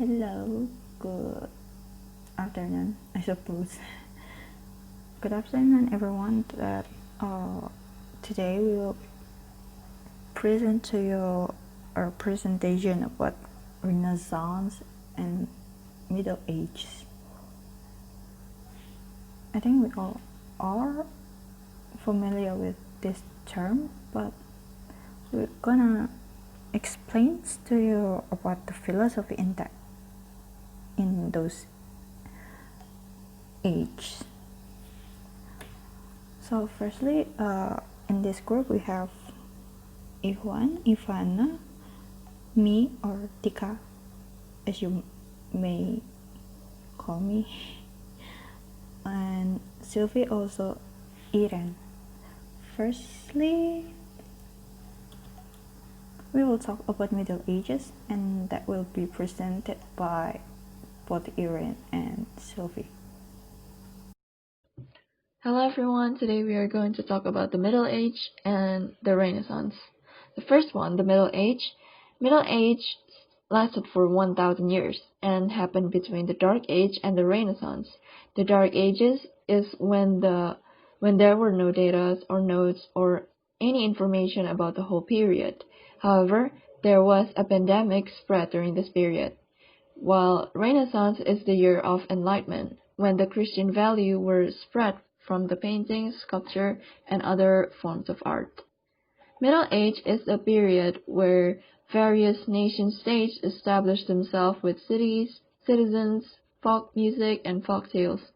Hello, good afternoon, I suppose. Good afternoon, everyone. Today we will present to you our presentation about Renaissance and Middle Ages. I think we all are familiar with this term, but we're gonna explain to you about the philosophy in those ages. So firstly, in this group we have Ikhwan, Ivana, me or Tika, as you may call me, and Sylvi also Irene. Firstly, we will talk about Middle Ages, and that will be presented by both Irene and Sylvi. Hello everyone, today we are going to talk about the Middle Age and the Renaissance. The first one, the Middle Age. Middle Age lasted for 1,000 years and happened between the Dark Age and the Renaissance. The Dark Ages is when there were no data or notes or any information about the whole period. However, there was a pandemic spread during this period. While Renaissance is the year of enlightenment, when the Christian value were spread from the painting, sculpture, and other forms of art. Middle Age is a period where various nation-states established themselves with cities, citizens, folk music, and folk tales.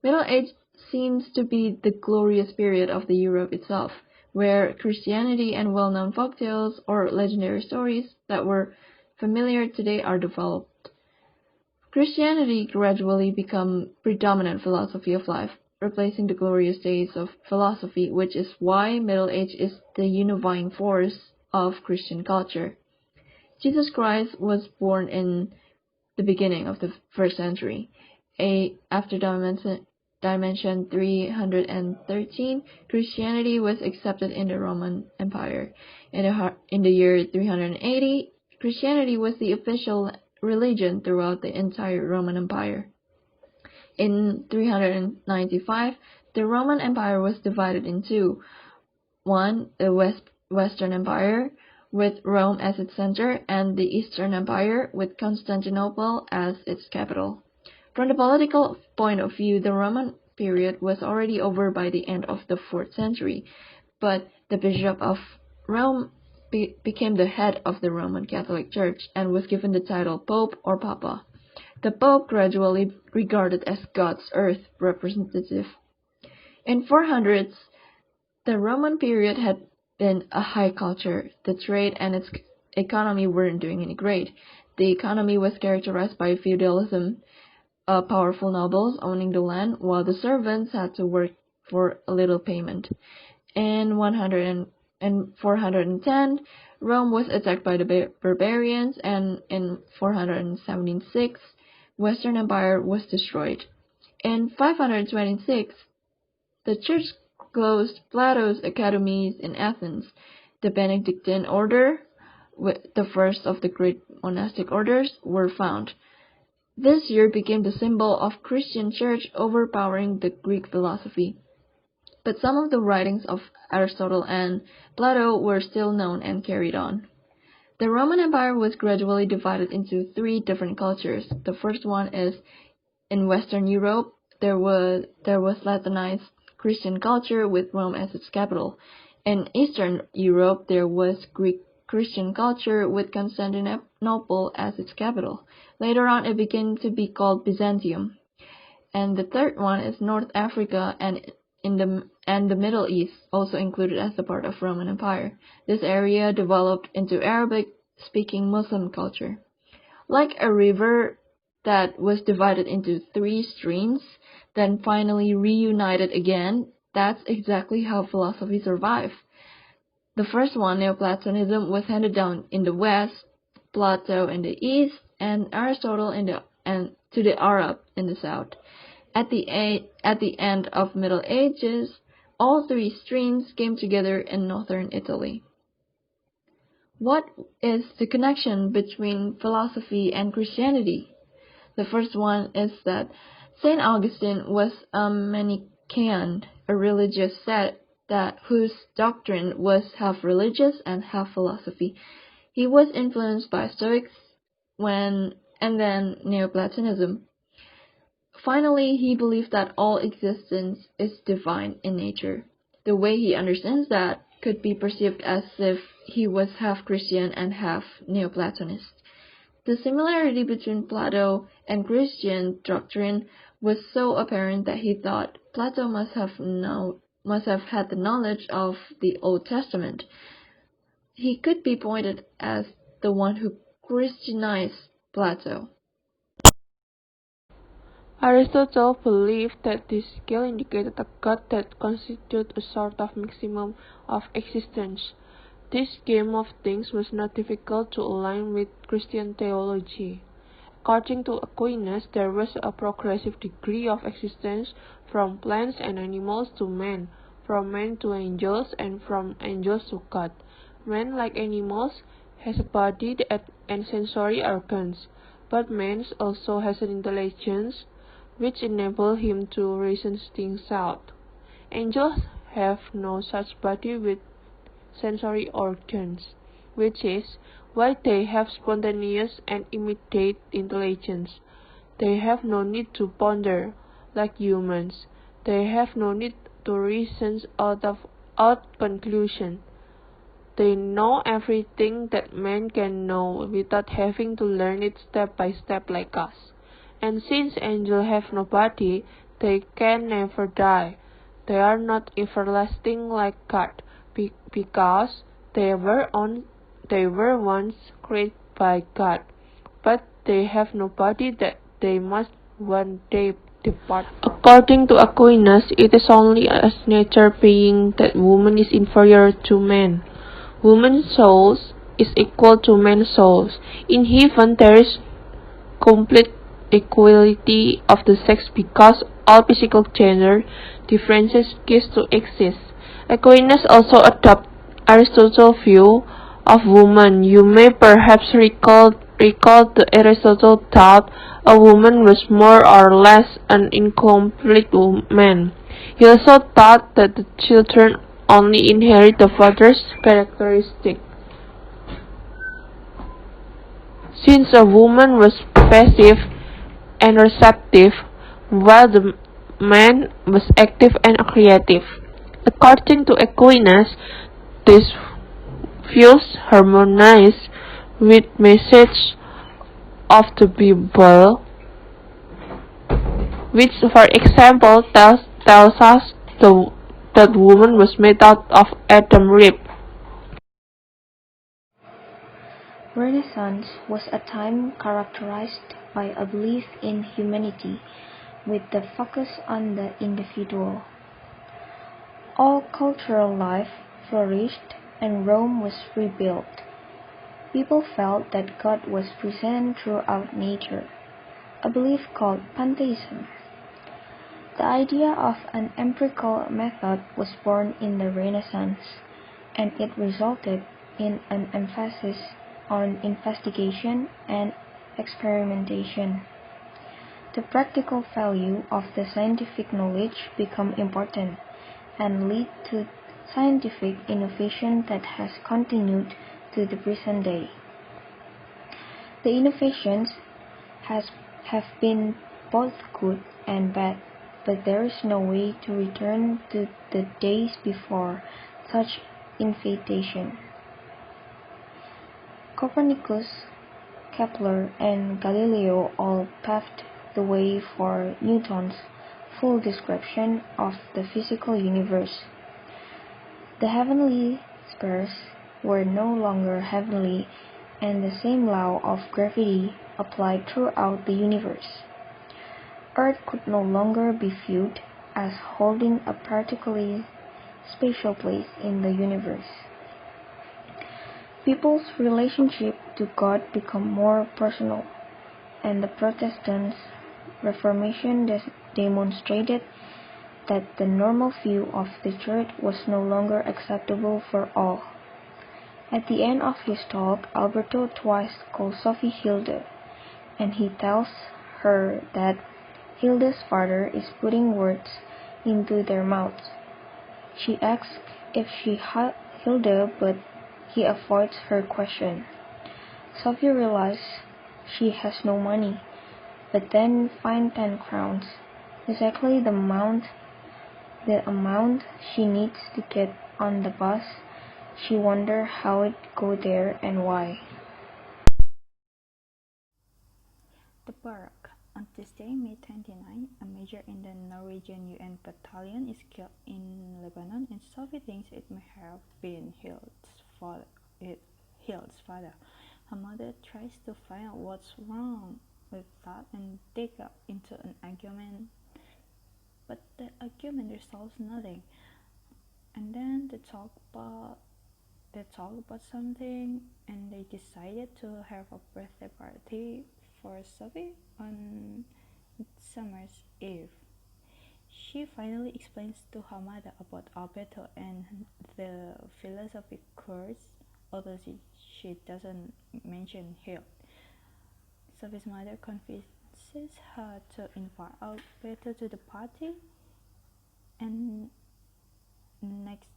Middle Age seems to be the glorious period of the Europe itself, where Christianity and well-known folk tales or legendary stories that were familiar today are developed. Christianity gradually became predominant philosophy of life, replacing the glorious days of philosophy, which is why Middle Age is the unifying force of Christian culture. Jesus Christ was born in the beginning of the first century. After dimension 313, Christianity was accepted in the Roman Empire. In the year 380, Christianity was the official religion throughout the entire Roman Empire. In 395, the Roman Empire was divided in two. One, the Western Empire, with Rome as its center, and the Eastern Empire, with Constantinople as its capital. From the political point of view, the Roman period was already over by the end of the 4th century, but the Bishop of Rome became the head of the Roman Catholic Church and was given the title Pope or Papa. The Pope gradually regarded as God's earth representative. In 400s, the Roman period had been a high culture. The trade and its economy weren't doing any great. The economy was characterized by feudalism, powerful nobles owning the land, while the servants had to work for a little payment. In 410, Rome was attacked by the barbarians, and in 476, Western Empire was destroyed. In 526, the Church closed Plato's academies in Athens. The Benedictine order, the first of the great monastic orders, were found. This year became the symbol of Christian Church overpowering the Greek philosophy. But some of the writings of Aristotle and Plato were still known and carried on. The Roman Empire was gradually divided into 3 different cultures. The first one is in Western Europe. There was Latinized Christian culture with Rome as its capital. In Eastern Europe, there was Greek Christian culture with Constantinople as its capital. Later on, it began to be called Byzantium. And the third one is North Africa and the Middle East, also included as a part of Roman Empire. This area developed into Arabic-speaking Muslim culture. Like a river that was divided into 3 streams, then finally reunited again, that's exactly how philosophy survived. The first one, Neoplatonism, was handed down in the West, Plato in the East, and Aristotle to the Arab in the South. At the end of Middle Ages, all 3 streams came together in northern Italy. What is the connection between philosophy and Christianity? The first one is that St. Augustine was a Manichaean, a religious sect whose doctrine was half religious and half philosophy. He was influenced by Stoics and then Neoplatonism. Finally, he believed that all existence is divine in nature. The way he understands that could be perceived as if he was half Christian and half Neoplatonist. The similarity between Plato and Christian doctrine was so apparent that he thought Plato must have had the knowledge of the Old Testament. He could be pointed as the one who Christianized Plato. Aristotle believed that this scale indicated a god that constituted a sort of maximum of existence. This scheme of things was not difficult to align with Christian theology. According to Aquinas, there was a progressive degree of existence from plants and animals to man, from men to angels, and from angels to God. Man, like animals, has a body and sensory organs, but man also has an intelligence which enable him to reason things out. Angels have no such body with sensory organs, which is why they have spontaneous and immediate intelligence. They have no need to ponder, like humans. They have no need to reason out conclusion. They know everything that man can know without having to learn it step by step like us. And since angels have no body, they can never die. They are not everlasting like God, because they were once created by God, but they have no body that they must one day depart. According to Aquinas, it is only as nature being that woman is inferior to man. Woman's souls is equal to man's souls. In heaven there is complete equality of the sex because all physical gender differences cease to exist. Aquinas also adopted Aristotle's view of woman. You may perhaps recall that Aristotle thought a woman was more or less an incomplete man. He also thought that the children only inherit the father's characteristic. Since a woman was passive and receptive, while the man was active and creative. According to Aquinas, these views harmonize with message of the Bible, which, for example, tells us that woman was made out of Adam's rib. Renaissance was a time characterized by a belief in humanity, with the focus on the individual. All cultural life flourished and Rome was rebuilt. People felt that God was present throughout nature, a belief called pantheism. The idea of an empirical method was born in the Renaissance, and it resulted in an emphasis on investigation and experimentation. The practical value of the scientific knowledge become important and lead to scientific innovation that has continued to the present day. The innovations have been both good and bad, but there is no way to return to the days before such innovation. Copernicus, Kepler, and Galileo all paved the way for Newton's full description of the physical universe. The heavenly spheres were no longer heavenly, and the same law of gravity applied throughout the universe. Earth could no longer be viewed as holding a particularly special place in the universe. People's relationship to God became more personal, and the Protestant Reformation demonstrated that the normal view of the Church was no longer acceptable for all. At the end of his talk, Alberto twice calls Sophie Hilde, and he tells her that Hilde's father is putting words into their mouths. She asks if she Hilde, but he avoids her question. Sophie realizes she has no money, but then finds 10 crowns, exactly the amount she needs to get on the bus. She wonders how it got there and why. The Baroque. On Tuesday, May 29, a major in the Norwegian UN battalion is killed in Lebanon, and Sophie thinks it may have been Hild's father. Her mother tries to find out what's wrong with that and they get into an argument, but the argument resolves nothing. And then they talk about something, and they decided to have a birthday party for Sophie on Summer's Eve. She finally explains to her mother about Alberto and the philosophy course, although she doesn't mention Hill. Sophie's mother convinces her to invite Alberto to the party, and next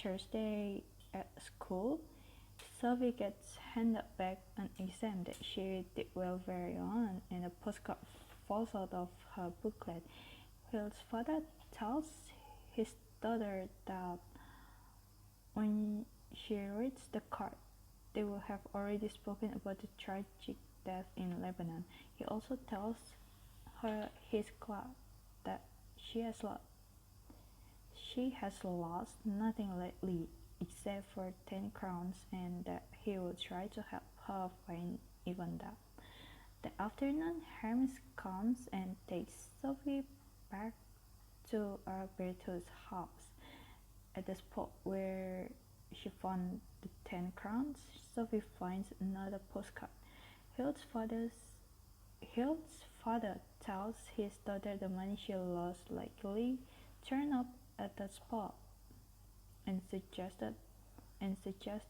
Thursday at school, Sylvi gets handed back an exam that she did well very on, and a postcard falls out of her booklet. Hill's father tells his daughter that when she reads the card, they will have already spoken about the tragic death in Lebanon. He also tells her he's glad that she has lost nothing lately except for 10 crowns, and that he will try to help her find Ivana. The afternoon, Hermes comes and takes Sophie back to Alberto's house. At the spot where she found the 10 crowns, Sophie finds another postcard. Hild's father tells his daughter the money she lost likely turned up at that spot, and suggests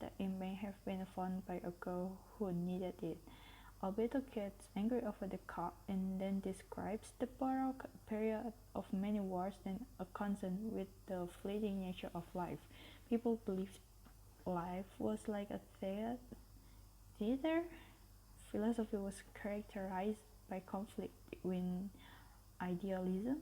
that it may have been found by a girl who needed it. Alberto gets angry over the card and then describes the Baroque period of many wars and a concern with the fleeting nature of life. People believed life was like a theater. Philosophy was characterized by conflict between idealism,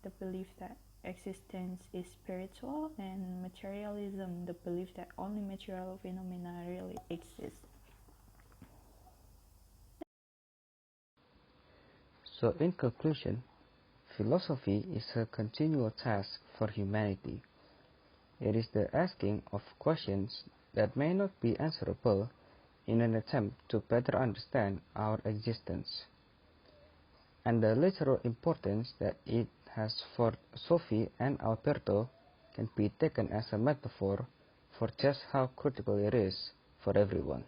the belief that existence is spiritual, and materialism, the belief that only material phenomena really exist. So in conclusion, philosophy is a continual task for humanity. It is the asking of questions that may not be answerable in an attempt to better understand our existence, and the literal importance that it has for Sophie and Alberto can be taken as a metaphor for just how critical it is for everyone.